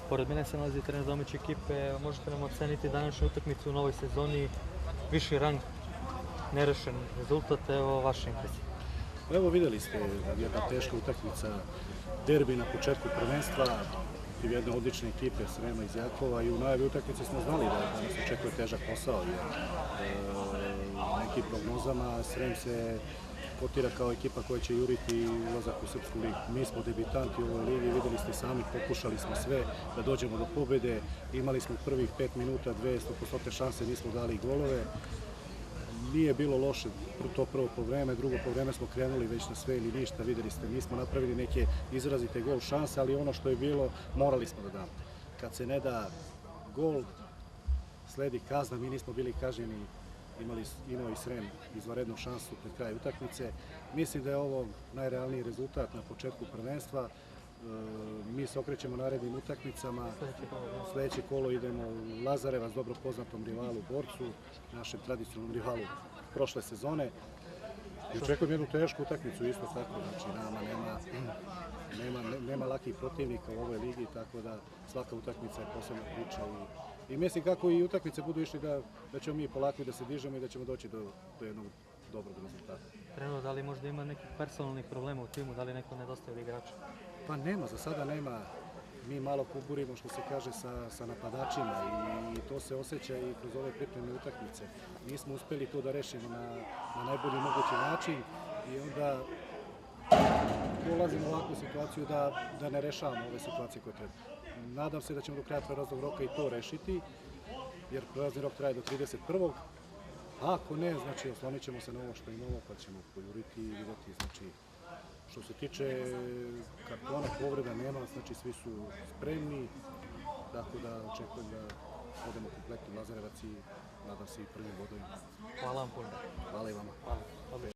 Pored mene se nalazi trener domaće ekipe. Možete nam oceniti današnju utakmicu u novoj sezoni, viši rang, nerešen rezultat, evo vaše impresije. Evo videli ste jedna teška utakmica, derbi na početku prvenstva, protiv jedne odlične ekipe Srema iz Jakova i u najavi utakmice smo znali da nas očekuje težak posao jer u nekim prognozama Srem se kotira kao ekipa koja će juriti ulazak u Srpsku ligu. Mi smo debitanti u ovoj ligi, videli ste sami, pokušali smo sve da dođemo do pobjede, imali smo prvih 5 minuta 200% šanse, nismo dali golove. Nije bilo loše to prvo povreme, drugo povreme smo krenuli već na sve ili ništa, videli ste, nismo napravili neke izrazite gol šanse, ali ono što je bilo morali smo da damo. Kad se ne da gol, sledi kazna, mi nismo bili kažnjeni, imao i Srem izvanrednu šansu pred kraj utakmice. Mislim da je ovo najrealniji rezultat na početku prvenstva. Mi se okrećemo narednim utakmicama. Sljedeće kolo idemo u Lazarevac, dobro poznatom rivalu Borcu, našem tradicionalnom rivalu prošle sezone. I očekujem jednu tešku utakmicu isto tako, znači nama nema lakih protivnika u ovoj ligi, tako da svaka utakmica je posebna priča i mislim kako i utakmice budu išli da ćemo mi polako da se dižemo i da ćemo doći do jednog dobrog rezultata. Trener, da li možda ima nekih personalnih problema u timu, da li neko nedostaje od igrača? Pa nema, za sada nema. Mi malo kuburimo, što se kaže, sa napadačima i to se osjeća i kroz ove pripremne utakmice. Nismo uspeli to da rešimo na najbolji mogući način i onda dolazimo u ovakvu situaciju da ne rešavamo ove situacije koje treba. Nadam se da ćemo do kraja prelaznog roka i to rešiti, jer prelazni rok traje do 31. Ako ne, znači oslonit ćemo se na ovo što imamo, pa ćemo pojuriti i vidjeti, znači, što se tiče kartona, povreda nema, znači svi su spremni, tako da očekujem da odemo kompletno u Lazarevac i nadam se i prvim bodovima. Hvala vam puno. Hvala i vama.